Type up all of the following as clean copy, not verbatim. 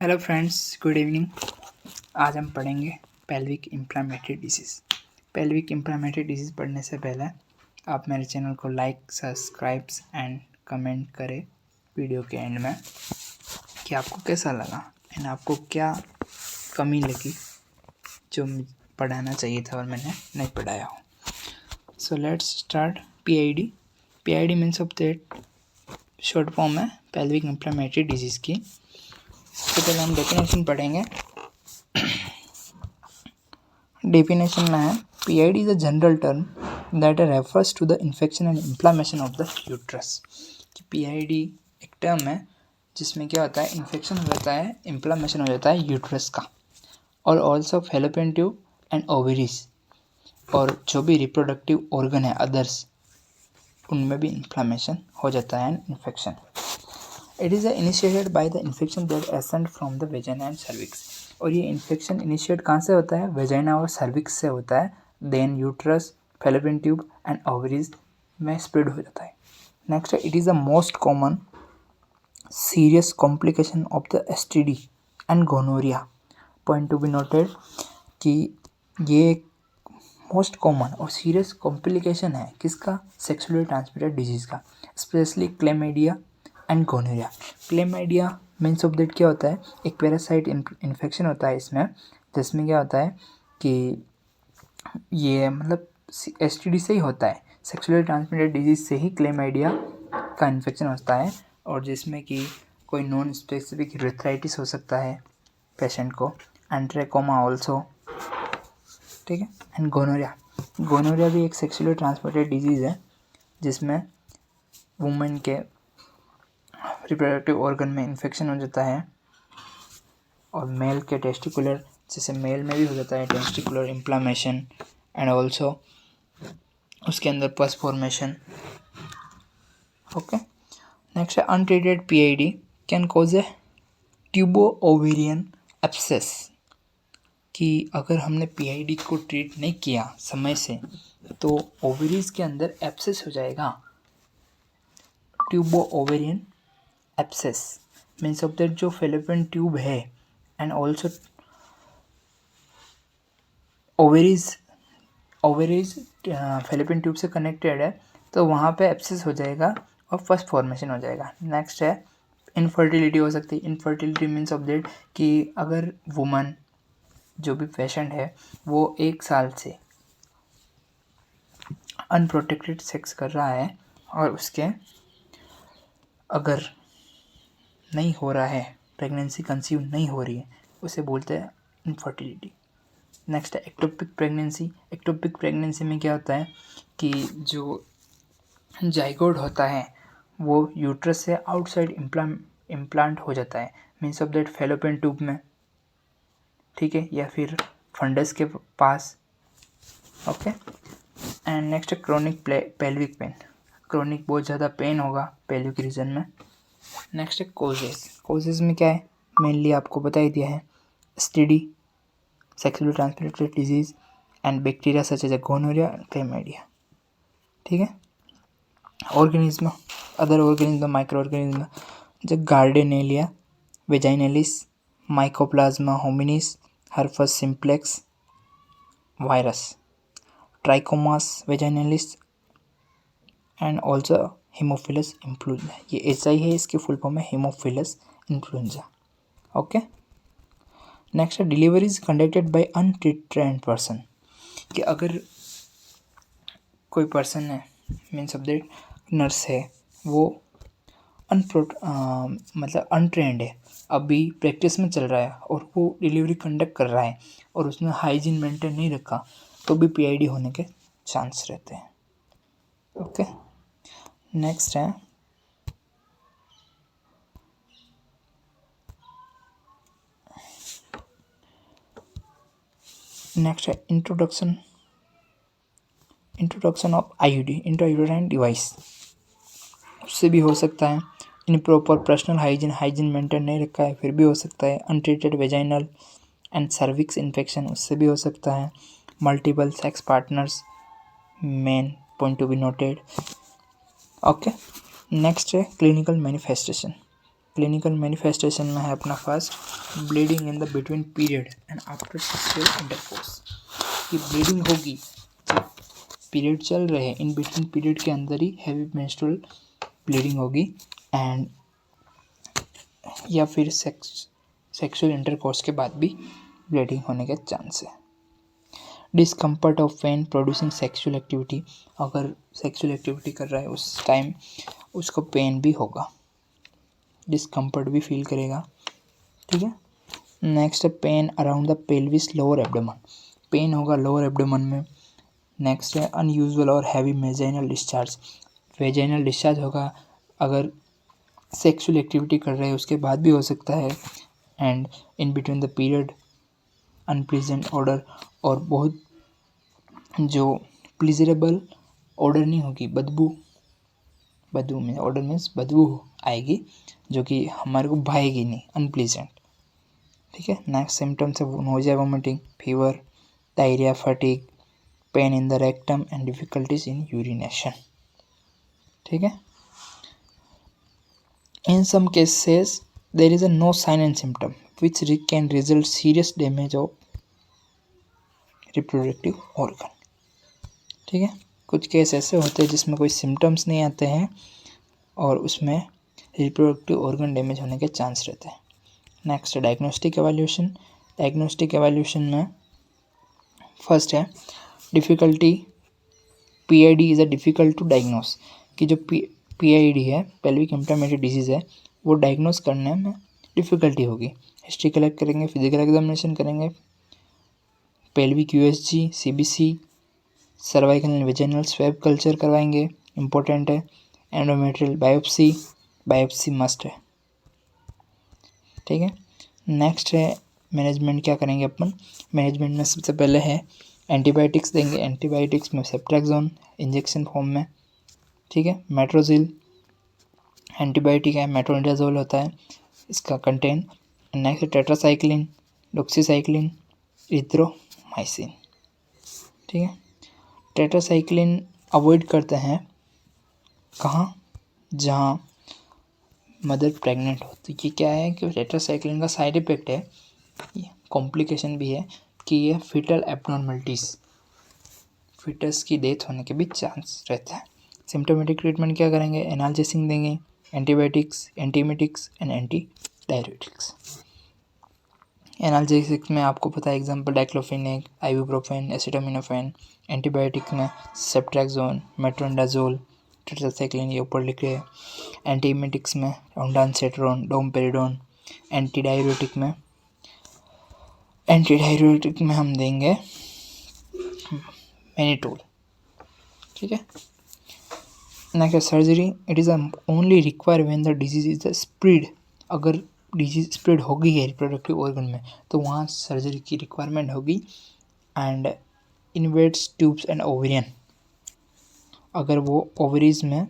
Hello friends, good evening. आज हम पढ़ेंगे pelvic inflammatory disease. Pelvic inflammatory disease पढ़ने से पहले आप मेरे चैनल को लाइक, सब्सक्राइब्स एंड कमेंट करें वीडियो के एंड में कि आपको कैसा लगा एंड आपको क्या कमी लगी जो पढ़ाना चाहिए था और मैंने नहीं पढ़ाया हो। So let's start. PID। PID means of that short form है पेल्विक इन्फ्लेमेटरी डिजीज़ की। सबसे पहले हम डेफिनेशन पढ़ेंगे। डेफिनेशन में है PID is a general term that refers to the infection and inflammation of the uterus. PID एक term है जिसमें क्या होता है, इन्फेक्शन हो जाता है, इन्फ्लामेशन हो जाता है यूट्रस का, और also fallopian tube and ovaries, और जो भी रिप्रोडक्टिव ऑर्गन है अदर्स, उनमें भी इन्फ्लामेशन हो जाता है and infection. It is initiated by the infection that ascend from the vagina and cervix. और ये इन्फेक्शन इनिशिएट कहाँ से होता है? वेजाइना और सर्विक्स से होता है। Then uterus, fallopian tube and ovaries में स्प्रेड हो जाता है। नेक्स्ट है, it is the most common serious complication of the STD and gonorrhoea. Point to be noted कि ये मोस्ट कॉमन और सीरियस कॉम्प्लिकेशन है किसका? सेक्सुअली ट्रांसमिटेड डिजीज़ का, specially chlamydia and gonorrhoea. Chlamydia means of that क्या होता है? एक पैरासाइट इन्फेक्शन होता है इसमें, जिसमें क्या होता है कि ये मतलब STD से ही होता है, सेक्सुअली ट्रांसमिटेड डिजीज़ से ही क्लेमाइडिया का इन्फेक्शन होता है, और जिसमें कि कोई नॉन स्पेसिफिक यूरेथ्राइटिस हो सकता है पेशेंट को, एंड ट्रैकोमा ऑल्सो, ठीक है। एंड गोनोरिया भी एक सेक्सुअली ट्रांसमिटेड डिजीज़ है जिसमें वुमेन के रिप्रोडक्टिव ऑर्गन में इन्फेक्शन हो जाता है, और मेल के टेस्टिकुलर, जैसे मेल में भी हो जाता है टेस्टिकुलर इन्फ्लामेशन, एंड ऑल्सो उसके अंदर पस फॉर्मेशन। ओके। नेक्स्ट है, untreated PID can cause A ट्यूबो ovarian abscess. कि अगर हमने PID को ट्रीट नहीं किया समय से तो ओवरीज के अंदर एब्सेस हो जाएगा। ट्यूबो ovarian abscess means of that जो फैलोपियन ट्यूब है and also ovaries fallopian tube से कनेक्टेड है, तो वहाँ पे एब्सेस हो जाएगा और फर्स्ट फॉर्मेशन हो जाएगा। नेक्स्ट है, इनफर्टिलिटी हो सकती है। इनफर्टिलिटी मीन्स ऑफ दैट कि अगर वुमन, जो भी पेशेंट है, वो 1 साल से अनप्रोटेक्टेड सेक्स कर रहा है और उसके अगर नहीं हो रहा है, प्रेगनेंसी कंसीव नहीं हो रही है, उसे बोलते हैं इनफर्टिलिटी। नेक्स्ट है एक्टोपिक प्रेगनेंसी। एक्टोपिक प्रेगनेंसी में क्या होता है कि जो जाइगोट होता है वो यूट्रस से आउटसाइड इम्प्लांट हो जाता है, means of that fallopian tube में, ठीक है, या फिर फंडस के पास। ओके। एंड नेक्स्ट है क्रोनिक पेल्विक पेन। क्रोनिक बहुत ज़्यादा पेन होगा पेल्विक रीजन में। नेक्स्ट है कोजेस में क्या है, मेनली आपको बता ही दिया है, STD, sexually transmitted disease and bacteria such as gonorrhoea and chlamydia, ठीक है। Organism, other organism, micro organism, जो gardnerella vaginalis, mycoplasma hominis, herpes simplex virus, trichomonas vaginalis and also haemophilus influenzae. ये SI है, इसकी फुल फॉर्म है haemophilus influenzae. Okay. Next है, deliveries conducted by untreated person. कि अगर कोई पर्सन है, मीन्स ऑफ दैट नर्स है, वो मतलब अनट्रेंड है, अभी प्रैक्टिस में चल रहा है और वो डिलीवरी कंडक्ट कर रहा है और उसने हाइजीन मेंटेन नहीं रखा, तो भी PID होने के चांस रहते हैं। ओके। नेक्स्ट है, introduction of IUD, intrauterine device, उससे भी हो सकता है। इनप्रॉपर पर्सनल हाइजीन मेंटेन नहीं रखा है, फिर भी हो सकता है। Untreated vaginal and cervix infection, उससे भी हो सकता है। Multiple sex partners, main point to be noted. Okay. Next है क्लिनिकल मैनिफेस्टेशन। क्लिनिकल मैनिफेस्टेशन में है अपना first, bleeding in the between period and after sexual intercourse. कि ब्लीडिंग होगी, पीरियड चल रहे हैं, इन बिटवीन पीरियड के अंदर ही हैवी मेंस्ट्रुअल ब्लीडिंग होगी, एंड या फिर सेक्सुअल इंटरकोर्स के बाद भी ब्लीडिंग होने के चांस है। Discomfort of pain producing sexual activity, अगर सेक्सुअल एक्टिविटी कर रहा है उस टाइम उसको पेन भी होगा, डिस्कम्फर्ट भी फील करेगा। ठीक है। नेक्स्ट है pain around the pelvis lower abdomen, pain होगा लोअर एब्डोमेन में। नेक्स्ट है अनयूजुअल और heavy vaginal discharge, vaginal discharge होगा, अगर सेक्सुअल एक्टिविटी कर रहे हैं उसके बाद भी हो सकता है। And in between the period unpleasant order, और बहुत जो प्लीजरेबल ऑर्डर नहीं होगी, बदबू में ऑर्डर मीन्स बदबू आएगी जो कि हमारे को भाएगी नहीं, अनप्लीजेंट। ठीक है। नेक्स्ट सिम्टम्स है nausea, vomiting, fever, diarrhoea, fatigue, pain in the rectum and difficulties in urination. ठीक है। In some cases there is a no sign and symptom which can result serious damage of reproductive organ. ठीक है। कुछ case ऐसे होते हैं जिसमें कोई सिम्टम्स नहीं आते हैं और उसमें रिप्रोडक्टिव ऑर्गन डैमेज होने के चांस रहते हैं। Next diagnostic evaluation, diagnostic evaluation में फर्स्ट है difficulty, PID is a difficult to diagnose, कि जो पीआईडी है, पेल्विक इंफ्लेमेटरी डिजीज़ है, वो डायग्नोस करने में डिफ़िकल्टी होगी। हिस्ट्री कलेक्ट करेंगे, फिजिकल एग्जामिनेशन करेंगे, pelvic USG, CBC, cervical and vaginal swab culture करवाएंगे, इम्पोर्टेंट है। एंडोमेट्रियल बायोप्सी, बायोप्सी मस्ट है। ठीक है। नेक्स्ट है मैनेजमेंट, क्या करेंगे अपन मैनेजमेंट में, सबसे पहले है एंटीबायोटिक्स देंगे, एंटीबायोटिक्स में सेप्ट्रैक्सोन इंजेक्शन फॉर्म में। ठीक है। मेट्रोजिल एंटीबायोटिक है, मेट्रोनिडाजोल होता है इसका content. Next tetracycline, doxycycline, erythromycin. ठीक है। टेट्रासाइक्लिन अवॉइड करते हैं कहाँ, जहाँ मदर प्रेग्नेंट हो। तो ये क्या है कि टेट्रासाइक्लिन का साइड इफेक्ट है, कॉम्प्लिकेशन भी है कि ये फीटल एब्नॉर्मलिटीज़, फीटस की डेथ होने के भी चांस रहता है। सिम्टोमेटिक ट्रीटमेंट क्या करेंगे, एनाल्जेसिक देंगे, antibiotics, antiemetics and anti diuretics. Analgesic में आपको पता है example diclofenac, ibuprofen, acetaminophen. Antibiotic में सेप्ट्रैक्सोन, मेट्रोनिडाजोल, टेट्रासाइक्लिन, ये ऊपर लिखे हैं। एंटीमेटिक्स में ओंडानसेट्रोन, डोमपेरिडोन। एंटीडायरेटिक में हम देंगे मैनिटोल। ठीक है। Next surgery, it is only require when the disease is the spread, अगर डिजीज स्प्रेड हो गई है रिप्रोडक्टिव ऑर्गन में तो वहाँ सर्जरी की रिक्वायरमेंट होगी। एंड इन्वेट्स ट्यूब्स एंड ओवेरियन, अगर वो ओवरीज में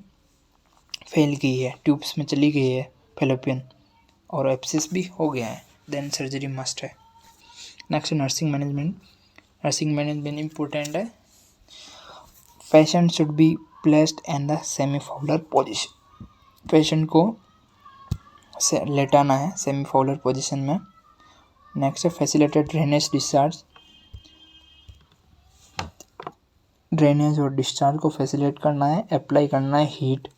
फैल गई है, ट्यूब्स में चली गई है फेलोपियन, और एब्सिस भी हो गया है, देन सर्जरी मस्ट है। Next nursing management, nursing management important है। Patient should be placed in the semi Fowler position, patient को से लेटाना है सेमी फाउलर पोजिशन में। नेक्स्ट है फैसिलिटेड ड्रेनेज डिस्चार्ज, ड्रेनेज और डिस्चार्ज को फैसिलिटेट करना है, अप्लाई करना है हीट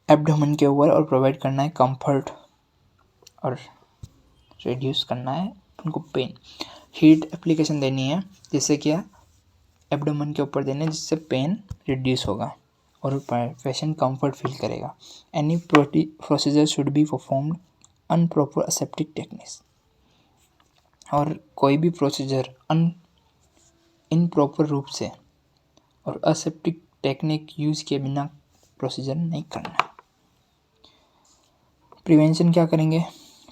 एब्डोमेन के ऊपर और प्रोवाइड करना है कंफर्ट और रिड्यूस करना है उनको पेन। हीट एप्लीकेशन देनी है, जिससे क्या एब्डोमेन के ऊपर देने, जिससे पेन रिड्यूस होगा और पेशेंट कंफर्ट फील करेगा। Any procedure should be performed improper aseptic techniques, और कोई भी प्रोसीजर इनप्रॉपर रूप से और असेप्टिक टेक्निक यूज़ किए बिना प्रोसीजर नहीं करना। प्रिवेंशन क्या करेंगे,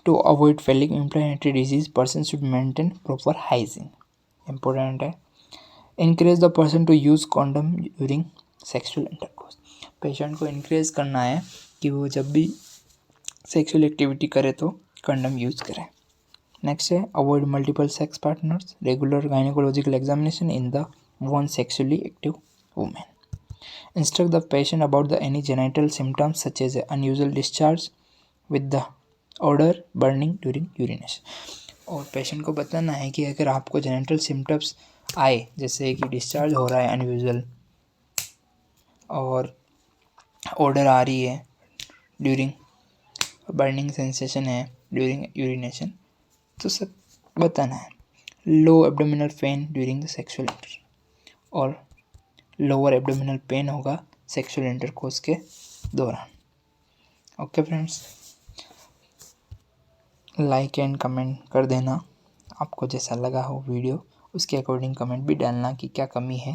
to avoid pelvic inflammatory disease person should maintain proper hygiene, important है। Increase the person to use condom during sexual intercourse, patient को इनक्रेज करना है कि वो जब भी सेक्सुअल एक्टिविटी करे तो कंडम यूज़ करें। नेक्स्ट है avoid multiple sex partners, regular gynaecological examination in the one sexually active women. Instruct the patient about the any genital symptoms such as unusual discharge with the odor burning during urination. और patient को बताना है कि अगर आपको genital symptoms आए, जैसे कि डिस्चार्ज हो रहा है अनयूजुअल और ऑडर आ रही है ड्यूरिंग, बर्निंग सेंसेशन है ड्यूरिंग यूरिनेशन, तो सब बताना है. Low abdominal pain during the sexual inter, और लोअर एब्डोमिनल पेन होगा सेक्सुअल इंटरकोर्स के दौरान. Okay friends, like and comment कर देना. आपको जैसा लगा हो वीडियो उसके अकॉर्डिंग कमेंट भी डालना कि क्या कमी है